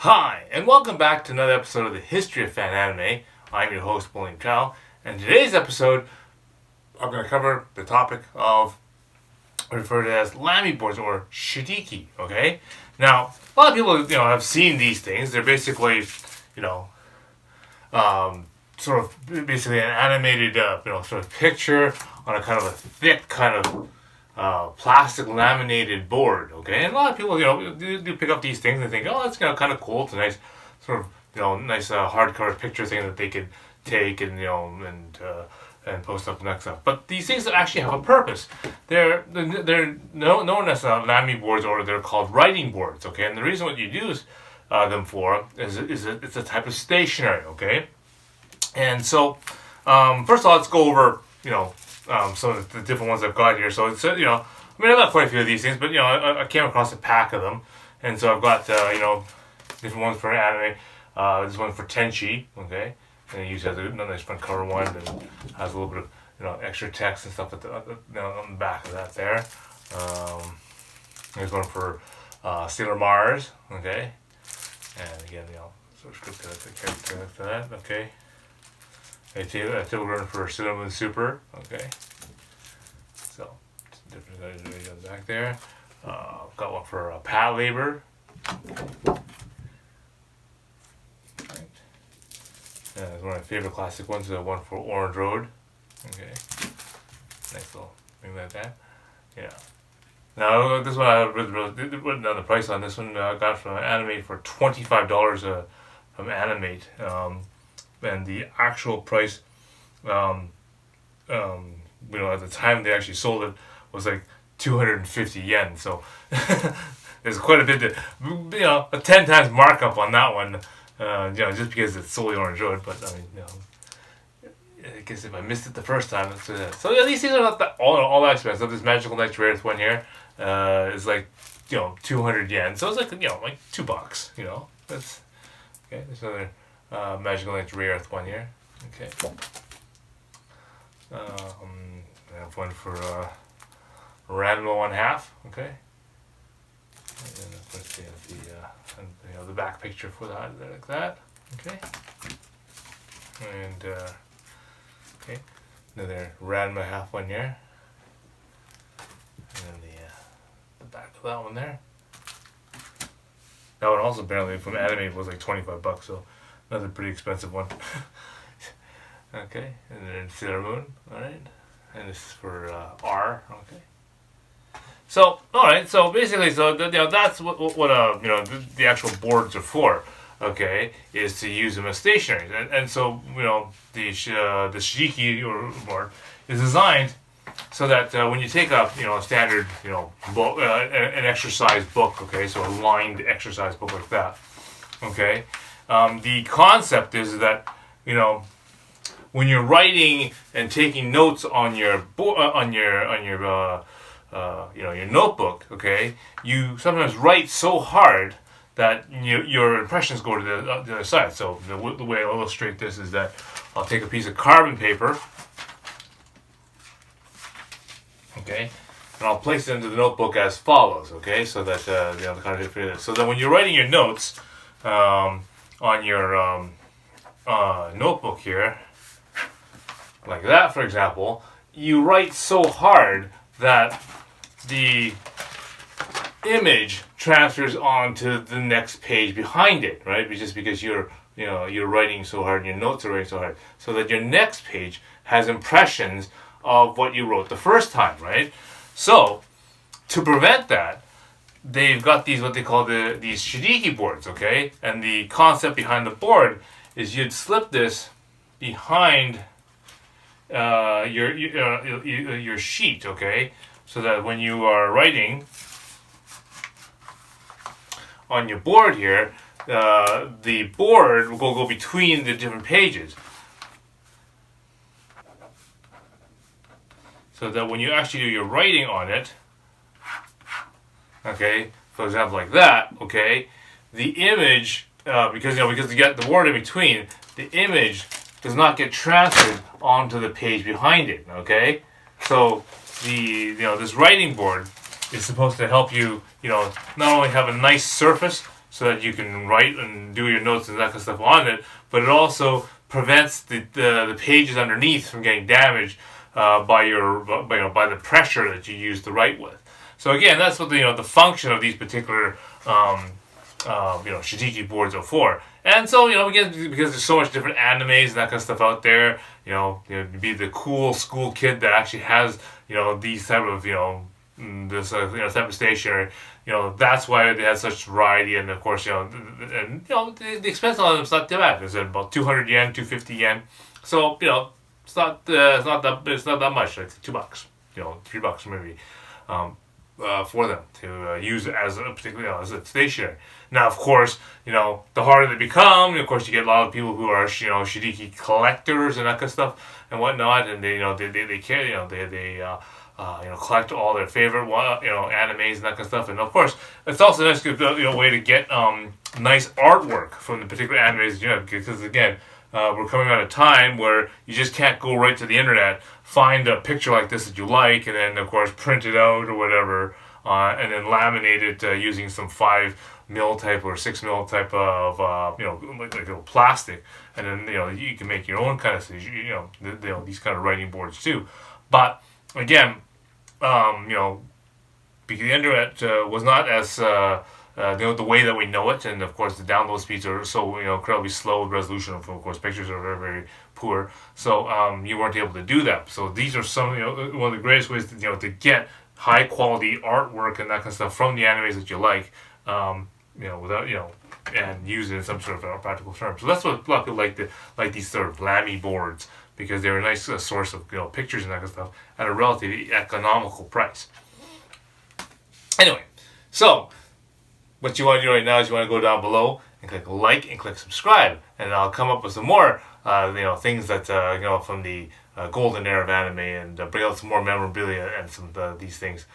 Hi, and welcome back to another episode of the History of Fan Anime. I'm your host, William Chow, and today's episode, I'm going to cover the topic of referred to as Lami-boards or Shitajiki. Okay, now a lot of people have seen these things. They're basically sort of basically an animated sort of picture on a kind of a thick kind of plastic laminated board, okay? And a lot of people, do pick up these things and think, oh, that's kind of cool. It's a nice sort of, nice hardcover picture thing that they could take and and post up next up. But these things actually have a purpose. They're known as Lami-boards, or they're called writing boards, okay? And the reason what you use them for is it's a type of stationery, okay? And so, first of all, let's go over some of the different ones I've got here. So it's I've got quite a few of these things, but I came across a pack of them, and so I've got different ones for anime. This one for Tenchi, okay, and it usually has a nice front cover one, and has a little bit of extra text and stuff on the back of that there. There's one for Sailor Mars, okay, and again sort of script to that, okay. A table run for Sailor Moon Super, okay. So, different videos back there. Got one for Pat Labor. Right. One of my favorite classic ones, one for Orange Road. Okay. Nice little thing like that. Yeah. Now, this one, I written down the price on this one. I got from Animate for $25 from Animate. And the actual price, at the time they actually sold it, was like 250 yen. So there's quite a bit a 10 times markup on that one. Just because it's solely Orange Road. But I guess if I missed it the first time, that's it. So these things are not that all that expensive. This Magical Night's Rarest one here is like 200 yen. So it's like like $2. That's okay. There's another. Magical Night's Rarest one here. Okay. I have one for Ranma 1/2. Okay. And then of course they have the back picture for that like that. Okay. And okay, another Ranma half one here. And then the back of that one there. That one also apparently from Anime was like $25, so. Another pretty expensive one. Okay, and then Sailor Moon, alright. And this is for R, okay. So, alright, so basically, that's what the actual boards are for, okay, is to use them as stationary. And so, the Shitajiki board is designed so that when you take a standard book, an exercise book, okay, so a lined exercise book like that, okay. The concept is that when you're writing and taking notes on your your notebook, okay, you sometimes write so hard that your impressions go to the other side. So the way I'll illustrate this is that I'll take a piece of carbon paper, okay, and I'll place it into the notebook as follows, okay, so that so that when you're writing your notes. On your notebook here, like that, for example, you write so hard that the image transfers onto the next page behind it, right? Just because you're writing so hard and your notes are writing so hard, so that your next page has impressions of what you wrote the first time, right? So, to prevent that, they've got these what they call these Shitajiki boards, okay? And the concept behind the board is you'd slip this behind your sheet, okay? So that when you are writing on your board here, the board will go between the different pages. So that when you actually do your writing on it, okay, for example, like that, okay, the image, because you get the word in between, the image does not get transferred onto the page behind it, okay? So this writing board is supposed to help you, not only have a nice surface so that you can write and do your notes and that kind of stuff on it, but it also prevents the pages underneath from getting damaged by the pressure that you use to write with. So again, that's what the function of these particular Shitajiki boards are for. And so again, because there's so much different animes and that kind of stuff out there, be the cool school kid that actually has these type of this type of stationery. That's why they have such variety, and of course the expense on them is not too bad. It's about 200 yen, 250 yen. So it's not that much. Like $2, $3 maybe. For them to use as particularly as a stationery. Now, of course, the harder they become, of course, you get a lot of people who are Shitajiki collectors and that kind of stuff and whatnot, and they collect all their favorite animes and that kind of stuff. And of course, it's also a nice way to get nice artwork from the particular animes because again. We're coming at a time where you just can't go right to the internet, find a picture like this that you like, and then of course print it out or whatever, and then laminate it using some 5mm type or 6mm type of like plastic, and then you can make your own kind of these kind of writing boards too. But again, because the internet was not as the way that we know it, and of course the download speeds are so incredibly slow. Resolution of course pictures are very, very poor, so you weren't able to do that. So these are some one of the greatest ways to get high quality artwork and that kind of stuff from the animes that you like, without and use it in some sort of practical terms. So that's what a lot of people like these sort of Lami-boards, because they're a nice source of pictures and that kind of stuff at a relatively economical price. Anyway, so. What you want to do right now is you want to go down below and click like and click subscribe, and I'll come up with some more things that from the golden era of anime, and bring out some more memorabilia and some these things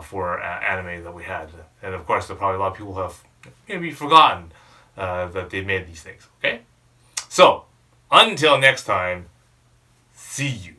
for anime that we had. And of course, probably a lot of people have maybe forgotten that they made these things. Okay, so until next time, see you.